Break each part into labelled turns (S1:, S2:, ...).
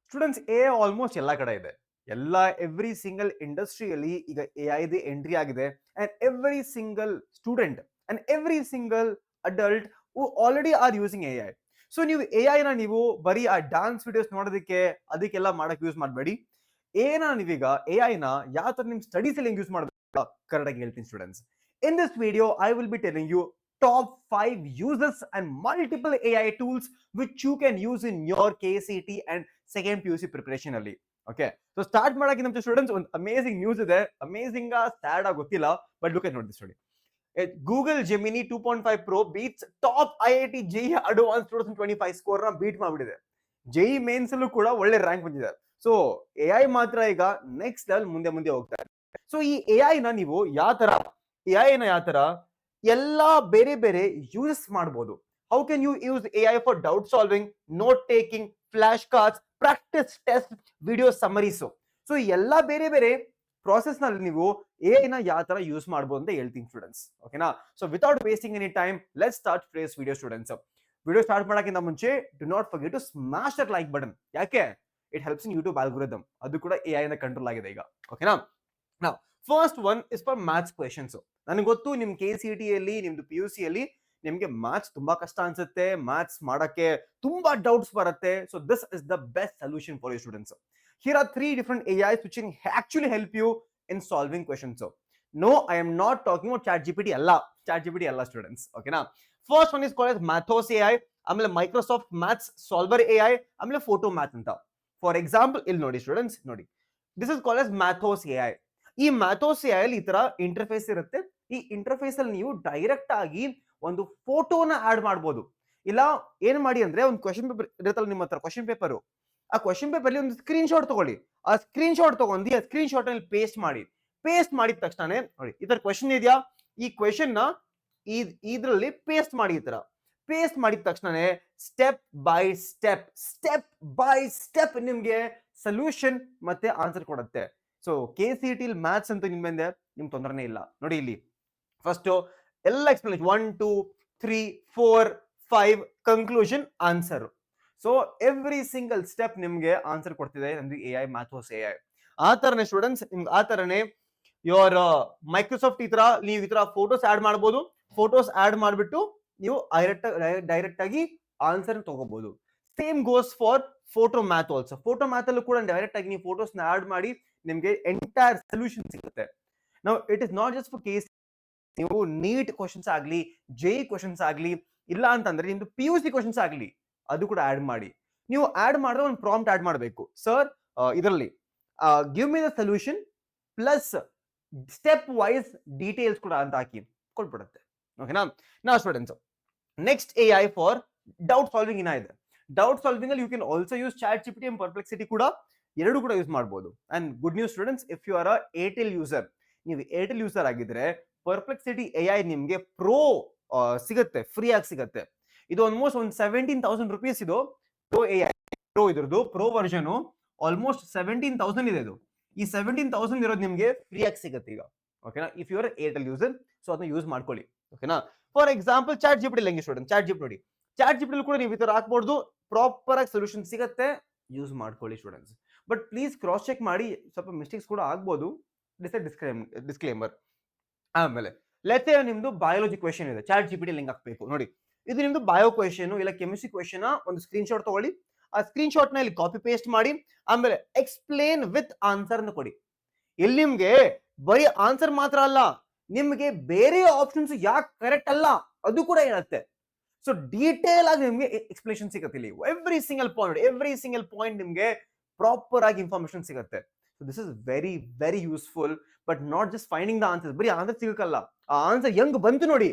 S1: Students A almost ಎಲ್ಲ ಕಡೆ ಇದೆ. ಎವ್ರಿ ಸಿಂಗಲ್ ಇಂಡಸ್ಟ್ರಿಯಲ್ಲಿ ಈಗ ಎಐ ದೇ ಎಂಟ್ರಿ ಆಗಿದೆ. And every single student and every single adult who already are using AI. So ನೀವು AI ನ ನೀವು ಬರೀ ಆ ಡಾನ್ಸ್ ವಿಡಿಯೋಸ್ ನೋಡೋದಕ್ಕೆ ಅದಕ್ಕೆಲ್ಲ ಮಾಡಕ್ ಯೂಸ್ ಮಾಡಬೇಡಿ. ಏನ ನೀವೀಗ ಎಐ ನ ಯಾವ ತರ ನಿಮ್ ಸ್ಟಡೀಸ್ ಅಲ್ಲಿ ಯೂಸ್ ಮಾಡಬೇಕು ಕರೆಕ್ಟಾಗಿ ಹೇಳ್ತೀನಿ students. In this video I will be telling you top 5 uses and multiple AI tools which you can use in your KCT and second PUC preparation ಅಲ್ಲಿ. ಓಕೆ, ಸೊ ಸ್ಟಾರ್ಟ್ ಮಾಡಕ್ಕೆ ನಮ್ಮ students ಒಂದು amazing news ಇದೆ. Amazing sad ಆಗಿ ಗೊತ್ತಿಲ್ಲ, but look at ನೋಡಿ study. Google Gemini 2.5 Pro beats top IIT JEE advance 2025 score ನ beat ಮಾಡಿಬಿಟ್ಟಿದೆ. ಜೆಇ ಮೇನ್ಸ್ ಅಲ್ಲೂ ಕೂಡ ಒಳ್ಳೆ ರ್ಯಾಂಕ್ ಬಂದಿದೆ. ಸೊ ಎಐ ಮಾತ್ರ ಈಗ ನೆಕ್ಸ್ಟ್ ಲೆವೆಲ್ ಮುಂದೆ ಹೋಗ್ತಾ ಇದೆ. ಸೊ ಈ ಎಐ ನ ನೀವು ಯಾವ ತರ ಎಲ್ಲಾ ಬೇರೆ ಬೇರೆ ಯೂಸ್ ಮಾಡಬಹುದು. How can you use AI for doubt solving, note taking, flash cards, practice test, video summaries. So ಎಲ್ಲಾ ಬೇರೆ ಬೇರೆ ಪ್ರಾಸೆಸ್ ನಲ್ಲಿ ನೀವು ಎಐ ನ ಯಾವ ತರ ಯೂಸ್ ಮಾಡಬಹುದು ಅಂತ ಹೇಳ್ತೀನಿ ಸ್ಟೂಡೆಂಟ್ಸ್. ಓಕೆನಾ? So without wasting any time let's start today's video students. Video start ಮಾಡಕ್ಕಿಂತ ಮುಂಚೆ do not forget to smash that like button. ಯಾಕೆ? It helps in YouTube algorithm. ಅದು ಕೂಡ ಎಐ ನ ಕಂಟ್ರೋಲ್ ಆಗಿದೆ ಈಗ. ಓಕೆನಾ? Now first one is for maths questions. ನನಗೆ ಗೊತ್ತು ನಿಮ್ KCT ಅಲ್ಲಿ ನಿಮ್ದು PUC ಅಲ್ಲಿ ನಿಮ್ಗೆ ಮ್ಯಾಥ್ಸ್ ತುಂಬಾ ಕಷ್ಟ ಅನ್ಸುತ್ತೆ, ಮ್ಯಾಥ್ಸ್ ಮಾಡಕ್ಕೆ ತುಂಬಾ ಡೌಟ್ಸ್ ಬರುತ್ತೆ. So this is the best solution for you students. Here are 3 different AIs which can actually help you in solving questions. No, I am not talking about ChatGPT ಅಲ್ಲ students. ಓಕೆನಾ? First one is called as Mathos AI, ಆಮೇಲೆ Microsoft maths solver AI, ಆಮೇಲೆ photo math ಅಂತ. For example ಇಲ್ಲಿ ನೋಡಿ students, ನೋಡಿ this is called as Mathos AI. ಈ ಮ್ಯಾಥೋಸ್ AI ಅಲ್ಲಿ ಈ ತರ ಇಂಟರ್ಫೇಸ್ ಇರುತ್ತೆ. ಈ ಇಂಟರ್ಫೇಸ್ ಅಲ್ಲಿ ನೀವು ಡೈರೆಕ್ಟ್ ಆಗಿ ಒಂದು ಫೋಟೋನ ಆಡ್ ಮಾಡಬಹುದು. ಇಲ್ಲ ಏನ್ ಮಾಡಿ ಅಂದ್ರೆ ಒಂದು ಕ್ವೆಶ್ಚನ್ ಪೇಪರ್ ಇರುತ್ತಲ್ಲ ನಿಮ್ಮ ಹತ್ರ, ಕ್ವೆಶ್ಚನ್ ಪೇಪರ್. ಆ ಕ್ವೆಶ್ಚನ್ ಪೇಪರ್ ಅಲ್ಲಿ ಒಂದು ಸ್ಕ್ರೀನ್ ಶಾಟ್ ತಗೊಳ್ಳಿ. ಆ ಸ್ಕ್ರೀನ್ ಶಾಟ್ ತಗೊಂಡು ಆ ಸ್ಕ್ರೀನ್ ಶಾಟ್ ಅಲ್ಲಿ ಪೇಸ್ಟ್ ಮಾಡಿದ ತಕ್ಷಣ ನೋಡಿ ಈ ತರ ಕ್ವೆಶ್ಚನ್ ಇದೆಯಾ, ಈ ಕ್ವೆಶ್ಚನ್ ನ ಇದ್ರಲ್ಲಿ ಪೇಸ್ಟ್ ಮಾಡಿ. ಈ ತರ ಪೇಸ್ಟ್ ಮಾಡಿದ ತಕ್ಷಣ ಸ್ಟೆಪ್ ಬೈ ಸ್ಟೆಪ್ ನಿಮ್ಗೆ ಸೊಲ್ಯೂಷನ್ ಮತ್ತೆ ಆನ್ಸರ್ ಕೊಡುತ್ತೆ. ಸೊ KCT ಮ್ಯಾಥ್ಸ್ ಅಂತ ನಿಮ್ ತೊಂದರೆನೇ ಇಲ್ಲ. ನೋಡಿ ಇಲ್ಲಿ ಫಸ್ಟ್ ಎಲ್ಲ explanation 1 2 3 4 5 conclusion answer. So every single step ನಿಮ್ಗೆ ಆನ್ಸರ್ ಕೊಡ್ತಿದೆ ನಮ್ದು ಎಐ ಮ್ಯಾಥೋಸ್ ಎಐ. ಆ ತರನೇ ಸ್ಟೂಡೆಂಟ್ಸ್ ನಿಮ್ಗೆ ಆ ತರನೇ ಯೋರ್ ಮೈಕ್ರೋಸಾಫ್ಟ್ ನೀವು ಈ ತರ ಫೋಟೋಸ್ ಆಡ್ ಮಾಡಬಹುದು. ಫೋಟೋಸ್ ಆಡ್ ಮಾಡ್ಬಿಟ್ಟು ನೀವು ಡೈರೆಕ್ಟ್ ಆಗಿ ಆನ್ಸರ್ ತಗೋಬಹುದು. Same goes for photo math also. Photo math ಅಲ್ಲೂ ಕೂಡ ಡೈರೆಕ್ಟ್ ಆಗಿ ನೀವು ಫೋಟೋಸ್ ನ ಆಡ್ ಮಾಡಿ ನಿಮ್ಗೆ ಎಂಟೈರ್ ಸೊಲ್ಯೂಷನ್ ಸಿಗುತ್ತೆ. ನಾವು it is not just for case. ನೀವು ನೀಟ್ ಕ್ವಶನ್ಸ್ ಆಗ್ಲಿ, ಜೆಇ ಕ್ವಶನ್ಸ್ ಆಗ್ಲಿ, ಇಲ್ಲ ಅಂತಂದ್ರೆ ನಿಮ್ದು PUC ಕ್ವಶನ್ಸ್ ಆಗ್ಲಿ, ಅದು ಕೂಡ ಆಡ್ ಮಾಡಿ. ನೀವು ಆಡ್ ಮಾಡಿದ್ರೆ ಒಂದು ಪ್ರಾಂಪ್ಟ್ ಆಡ್ ಮಾಡಬೇಕು. ಸರ್ ಇದರಲ್ಲಿ give me the solution plus step wise details ಕೂಡ ಅಂತ ಹಾಕಿ ಕೊಟ್ಬಿಡುತ್ತೆ. ಓಕೆನಾ? ನಾ students next AI for doubt solving ಇದೆ. ಡೌಟ್ ಸಾಲ್ವಿಂಗ್ ಅಲ್ಲಿ you can also use ChatGPT and perplexity ಕೂಡ, ಎರಡು ಕೂಡ ಯೂಸ್ ಮಾಡಬಹುದು. And good news students, if you are Airtel user, ನೀವು ಏರ್ಟೆಲ್ ಯೂಸರ್ ಆಗಿದ್ರೆ ಪರ್ಪ್ಲೆಕ್ಸಿಟಿ ಎಐ ನಿಮ್ಗೆ ಪ್ರೋ ಸಿಗುತ್ತೆ, ಫ್ರೀ ಆಗಿ ಸಿಗುತ್ತೆ. ಇದು ಆಲ್ಮೋಸ್ಟ್ ಒಂದು 17,000 rupees ಇದು ಪ್ರೋ ಎಐ. ಇದ್ರದ್ದು ಪ್ರೋ ವರ್ಷನ್ ಆಲ್ಮೋಸ್ಟ್ 17,000 ಇದೆ. ಇದು ಈ 17,000 ಇರೋದು ನಿಮ್ಗೆ ಫ್ರೀ ಆಗಿ ಸಿಗುತ್ತೆ ಈಗ. ಓಕೆನಾ? If you are Airtel user, so ಅದನ್ನ ಯೂಸ್ ಮಾಡ್ಕೊಳ್ಳಿ. ಓಕೆನಾ? ಫಾರ್ ಎಕ್ಸಾಂಪಲ್ ChatGPT ಹೆಂಗೆ ಸ್ಟೂಡೆಂಟ್, ChatGPT ನೋಡಿ, ChatGPT ಕೂಡ ನೀವು ಈ ತರ ಹಾಕ್ಬೋದು, ಪ್ರಾಪರ್ ಆಗಿ ಸೊಲ್ಯೂಷನ್ ಸಿಗುತ್ತೆ. ಯೂಸ್ ಮಾಡ್ಕೊಳ್ಳಿ students. But please cross check ಮಾಡಿ, ಸ್ವಲ್ಪ ಮಿಸ್ಟೇಕ್ಸ್ ಕೂಡ ಆಗ್ಬೋದು. ಡಿಸ್ಕ್ಲೇಮರ್. ಆಮೇಲೆ ಲೆಟ್ ನಿಮ್ದು ಬಯಾಲಜಿ ಕ್ವೆಶ್ಚನ್ ಇದೆ, ChatGPT ಲಿಂಕ್ ಹಾಕ್ಬೇಕು. ನೋಡಿ ಇದು ನಿಮ್ದು ಬಯೋ ಕ್ವೆಶ್ಚನ್ ಇಲ್ಲ ಕೆಮಿಸ್ಟ್ರಿ ಕ್ವೆಶ್ಚನ್, ಒಂದು ಸ್ಕ್ರೀನ್ ಶಾಟ್ ತಗೊಳ್ಳಿ. ಆ ಸ್ಕ್ರೀನ್ ಶಾಟ್ ನ ಇಲ್ಲಿ ಕಾಪಿ ಪೇಸ್ಟ್ ಮಾಡಿ, ಆಮೇಲೆ ಎಕ್ಸ್ಪ್ಲೇನ್ ವಿತ್ ಆನ್ಸರ್ ಅನ್ನು ಕೊಡಿ. ಇಲ್ಲಿ ನಿಮ್ಗೆ ಬರೀ ಆನ್ಸರ್ ಮಾತ್ರ ಅಲ್ಲ, ನಿಮ್ಗೆ ಬೇರೆ ಆಪ್ಷನ್ಸ್ ಯಾಕೆ ಕರೆಕ್ಟ್ ಅಲ್ಲ ಅದು ಕೂಡ ಹೇಳುತ್ತೆ. ಸೊ ಡೀಟೇಲ್ ಆಗಿ ನಿಮ್ಗೆ ಎಕ್ಸ್ಪ್ಲೇಷನ್ ಸಿಗುತ್ತೆ ಇಲ್ಲಿ. ಎವ್ರಿ ಸಿಂಗಲ್ ಪಾಯಿಂಟ್ ನಿಮ್ಗೆ ಪ್ರಾಪರ್ ಆಗಿ ಇನ್ಫಾರ್ಮೇಶನ್ ಸಿಗುತ್ತೆ. So this is very very useful. But not just finding the answer, ಬರೀ ಆನ್ಸರ್ ಸಿಗಕ್ಕಲ್ಲ, ಆ ಆನ್ಸರ್ ಹೆಂಗ್ ಬಂತು ನೋಡಿ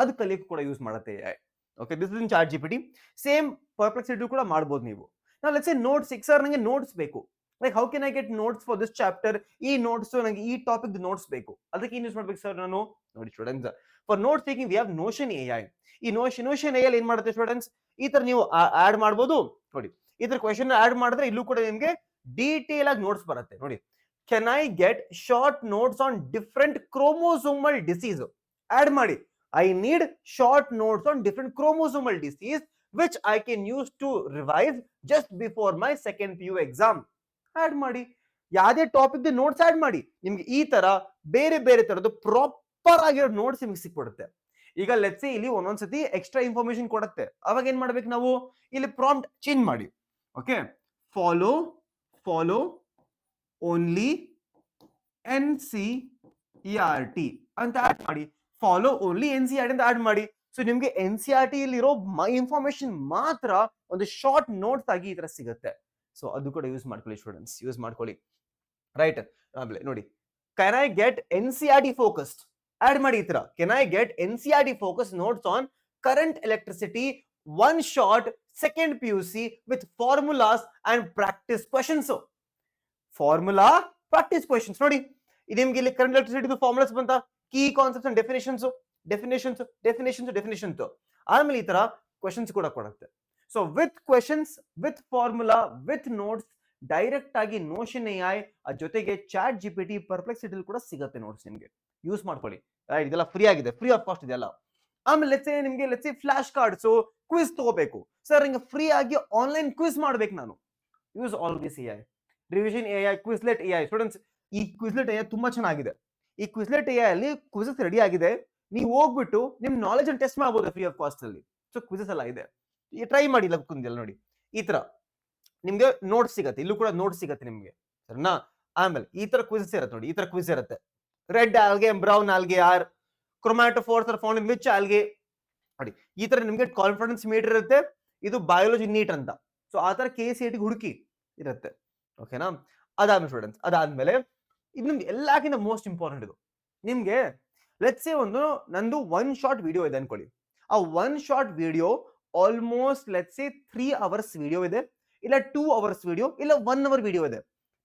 S1: ಅದು ಕಲಿಯಕ್ಕೂ ಕೂಡ ಯೂಸ್ ಮಾಡುತ್ತೆ AI. Okay, this is in ChatGPT. Same Perplexity ಕೂಡ ಮಾಡ್ಬೋದು ನೀವು. ನಾವು ಲೆಟ್ಸ್ ಸೇ ನೋಟ್ಸ್, ಸರ್ ನನಗೆ ನೋಟ್ಸ್ ಬೇಕು, like how can I get notes for this chapter. ಈ ನೋಟ್ಸ್ ನನಗೆ ಈ ಟಾಪಿಕ್ ನೋಟ್ಸ್ ಬೇಕು, ಅದಕ್ಕೆ ಏನ್ ಯೂಸ್ ಮಾಡ್ಬೇಕು ಸರ್ ನಾನು? ನೋಡಿ students, for notes taking we have notion AI. ಈ ನೋಷನ್ AI ಏನ್ ಮಾಡುತ್ತೆ ಸ್ಟೂಡೆಂಟ್ಸ್, ಈ ತರ ನೀವು ಆಡ್ ಮಾಡ್ಬೋದು. ನೋಡಿ ಈ ತರ ಕ್ವೆಶ್ಚನ್ ಆಡ್ ಮಾಡಿದ್ರೆ ಇಲ್ಲೂ ಕೂಡ ನಿಮ್ಗೆ ಡೀಟೇಲ್ ಆಗಿ ನೋಟ್ಸ್ ಬರುತ್ತೆ. ನೋಡಿ, can I get short notes on different chromosomal disease? Add ಮಾಡಿ, I need short notes on different chromosomal disease which I can use to revise just before my second PU exam. Add ಮಾಡಿ. ಯಾವುದೇ topic notes add ಮಾಡಿ. ನಿಮ್ಗೆ ಈ ತರ ಬೇರೆ ಬೇರೆ ತರದ್ದು ಪ್ರಾಪರ್ ಆಗಿರೋ ನೋಟ್ಸ್ ನಿಮ್ಗೆ ಸಿಕ್ಬಿಡುತ್ತೆ. ಈಗ ಲೆಟ್ಸ್ ಸೇ ಇಲ್ಲಿ ಒಂದೊಂದ್ಸತಿ ಎಕ್ಸ್ಟ್ರಾ ಇನ್ಫಾರ್ಮೇಶನ್ ಕೊಡುತ್ತೆ, ಅವಾಗ ಏನ್ ಮಾಡ್ಬೇಕು ನಾವು, ಇಲ್ಲಿ ಪ್ರಾಂಪ್ಟ್ ಚೇಂಜ್ ಮಾಡಿ. ಓಕೆ, ಫಾಲೋ ಓನ್ಲಿ NCERT ಅಂತ ಆಡ್ ಮಾಡಿ. ಫಾಲೋ ಓನ್ಲಿ NCERT ಅಂತ ಆಡ್ ಮಾಡಿ. ಸೊ ನಿಮ್ಗೆ NCERT ಇಲ್ಲಿರೋ ಇನ್ಫಾರ್ಮೇಶನ್ ಮಾತ್ರ ಒಂದು ಶಾರ್ಟ್ ನೋಟ್ಸ್ ಆಗಿ ಈ ತರ ಸಿಗುತ್ತೆ. ಸೊ ಅದು ಕೂಡ ಯೂಸ್ ಮಾಡ್ಕೊಳ್ಳಿ ಸ್ಟೂಡೆಂಟ್ಸ್, ಯೂಸ್ ಮಾಡ್ಕೊಳ್ಳಿ. ರೈಟ್, ಆಮೇಲೆ ನೋಡಿ, can I get NCERT focused add ಮಾಡಿ. ಈ ತರ can I get NCERT focus notes on current electricity one shot second PUC with formulas and practice questions. Formula practice questions ನೋಡಿ, ನಿಮ್ಗೆ ಇಲ್ಲಿ ಕರೆಂಟ್ ಎಲೆಕ್ಟ್ರಿಸಿಟಿ ಫಾರ್ಮುಲಾಸ್ ಬಂತ, key concepts and definitions. ಆಮೇಲೆ ಈ ತರ ಕ್ವೆಶನ್ಸ್ ಕೂಡ ಕೊಡುತ್ತೆ. So with questions, with formula, with notes, direct ಆಗಿ ನೋಷನ್ AI ಜೊತೆಗೆ ಚಾಟ್ GPT ಪರ್ಪ್ಲೆಕ್ಸಿಟಿ ಕೂಡ ಸಿಗುತ್ತೆ ನೋಟ್ಸ್ ನಿಮ್ಗೆ. ಯೂಸ್ ಮಾಡ್ಕೊಳ್ಳಿ. ಇದೆಲ್ಲ ಫ್ರೀ ಆಗಿದೆ, ಫ್ರೀ ಆಫ್ ಕಾಸ್ಟ್ ಇದೆಲ್ಲ. ಆಮೇಲೆ let's say flash cards, quiz ತಗೋಬೇಕು ಸರ್, ಹಿಂಗೆ ಫ್ರೀ ಆಗಿ ಆನ್ಲೈನ್ ಕ್ವಿಜ್ ಮಾಡ್ಬೇಕು ನಾನು. Use always AI, revision AI, ಕ್ವಿಜ್ಲೆಟ್ AI. Students, ಈ ಕ್ವಿಜ್ಲೆಟ್ AI ತುಂಬಾ ಚೆನ್ನಾಗಿದೆ. ಈ ಕ್ವಿಜ್ಲೆಟ್ AI ಅಲ್ಲಿ ಕ್ವಿಜಸ್ ರೆಡಿ ಆಗಿದೆ. ನೀವು ಹೋಗ್ಬಿಟ್ಟು ನಿಮ್ ನಾಲೆಜ್ ಅನ್ನು ಟೆಸ್ಟ್ ಮಾಡಬಹುದು ಫ್ರೀ ಆಫ್ ಕಾಸ್ಟ್ ಅಲ್ಲಿ. ಸೊ ಕ್ವಿಜಸ್ ಎಲ್ಲ ಇದೆ, ಟ್ರೈ ಮಾಡಿ. ಕುಂದಿಲ್ಲ ನೋಡಿ, ಈ ತರ ನಿಮ್ಗೆ ನೋಟ್ಸ್ ಸಿಗತ್ತೆ. ಇಲ್ಲೂ ಕೂಡ ನೋಟ್ಸ್ ಸಿಗತ್ತೆ ನಿಮ್ಗೆ, ಸರಿನಾ? ಆಮೇಲೆ ಈ ತರ ಕ್ವಿಜಸ್ ಇರುತ್ತೆ ನೋಡಿ, ಈ ತರ ಕ್ವಿಜ್ ಇರುತ್ತೆ. Red algae, brown algae are chromatophores are found in which algae ನೋಡಿ. ಈ ತರ ನಿಮ್ಗೆ ಕಾನ್ಫಿಡೆನ್ಸ್ ಮೀಟರ್ ಇರುತ್ತೆ. ಇದು ಬಯಾಲಜಿ ನೀಟ್ ಅಂತ. ಸೊ ಆ ತರ KCET ಹುಡುಕಿ ಇರುತ್ತೆ. ಓಕೆನಾ? ಅದಾದ್ಮೇಲೆ ಸ್ಟೂಡೆಂಟ್ಸ್, ಅದಾದ್ಮೇಲೆ ಇನ್ನೊಂದು ಎಲ್ಲಕ್ಕಿಂತ ಮೋಸ್ಟ್ ಇಂಪಾರ್ಟೆಂಟ್ ಇದು ನಿಮ್ಗೆ. ಲೆಟ್ಸ್ ಸೇ ನಂದು ಒನ್ ಶಾರ್ಟ್ ವಿಡಿಯೋ ಇದೆ ಅನ್ಕೊಳ್ಳಿ. ಆ one short video almost let's say 3 hours video ಇದೆ, ಇಲ್ಲ 2 hours ವಿಡಿಯೋ, ಇಲ್ಲ 1 hour ವಿಡಿಯೋ ಇದೆ.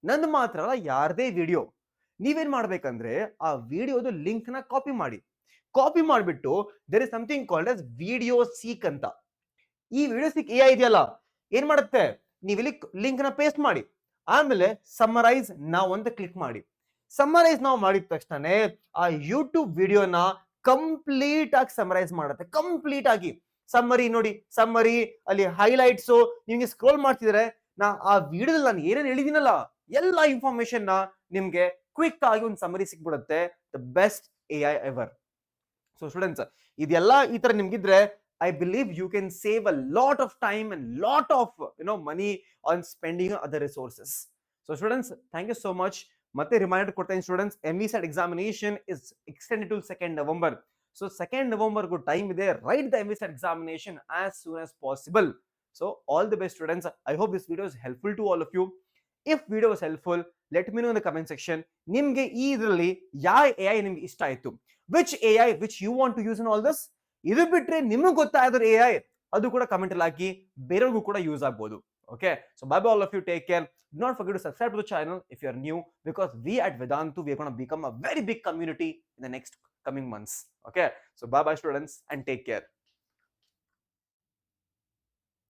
S1: ನಂದು ಮಾತ್ರ ಯಾರದೇ ವಿಡಿಯೋ, ನೀವೇನ್ ಮಾಡ್ಬೇಕಂದ್ರೆ ಆ ವಿಡಿಯೋದು ಲಿಂಕ್ ನ ಕಾಪಿ ಮಾಡಿಬಿಟ್ಟು there is something called as video seek ಅಂತ. ಈ ವಿಡಿಯೋ ಸೀಕ್ AI ಇದೆಯಲ್ಲ, ಏನ್ ಮಾಡುತ್ತೆ, ನೀವು ಇಲ್ಲಿ ಲಿಂಕ್ ನ ಪೇಸ್ಟ್ ಮಾಡಿ, ಆಮೇಲೆ ಸಮ್ಮರೈಸ್ ನಾವು ಅಂತ ಕ್ಲಿಕ್ ಮಾಡಿ. ಸಮ್ಮರೈಸ್ ನಾವು ಮಾಡಿದ ತಕ್ಷಣ ಆ ಯೂಟ್ಯೂಬ್ ವಿಡಿಯೋನ ಕಂಪ್ಲೀಟ್ ಆಗಿ ಸಮ್ಮರೈಸ್ ಮಾಡುತ್ತೆ. ಕಂಪ್ಲೀಟ್ ಆಗಿ ಸಮ್ಮರಿ ನೋಡಿ, ಸಮ್ಮರಿ ಅಲ್ಲಿ ಹೈಲೈಟ್ಸ್. ನಿಮ್ಗೆ ಸ್ಕ್ರೋಲ್ ಮಾಡ್ತಿದ್ರೆ ಆ ವಿಡಿಯೋದಲ್ಲಿ ನಾನು ಏನೇನು ಹೇಳಿದಿನಲ್ಲ ಎಲ್ಲ ಇನ್ಫಾರ್ಮೇಶನ್ ನಿಮ್ಗೆ ಕ್ವಿಕ್ ಆಗಿ ಒಂದು ಸಮ್ಮರಿ ಸಿಕ್ಬಿಡುತ್ತೆ. The best AI ever. So students, ಇದೆಲ್ಲ ಈ ತರ ನಿಮ್ಗಿದ್ರೆ I believe you can save a lot of time and lot of money on spending other resources. So students, thank you so much. Matte reminder ಕೊಡ್ತೀನಿ students, MVSAT examination is extended to 2nd November. So 2nd November good time ಇದೆ. Write the MVSAT examination as soon as possible. So all the best students. I hope this video is helpful to all of you. If video was helpful, let me know in the comment section. ನಿಮ್ಗೆ ಈ ಇದರಲ್ಲಿ ಯಾವ AI ನಿಮ್ಗೆ ಇಷ್ಟ ಆಯ್ತು, which AI which you want to use in all this. ಇದು ಬಿಟ್ರೆ ನಿಮಗೆ ಗೊತ್ತಾದ್ರೆ AI ಅದು ಕೂಡ ಕಮೆಂಟ್ ಅಲ್ಲಿ ಹಾಕಿ, ಬೇರೆಯವ್ರಿಗೂ ಕೂಡ ಯೂಸ್ ಆಗ್ಬೋದು. Okay, so bye all of you, take care. Do not forget to subscribe to the channel if you are new, because we at Vedantu, we are going to become a very big community in the next coming months. Okay, so bye students and take care.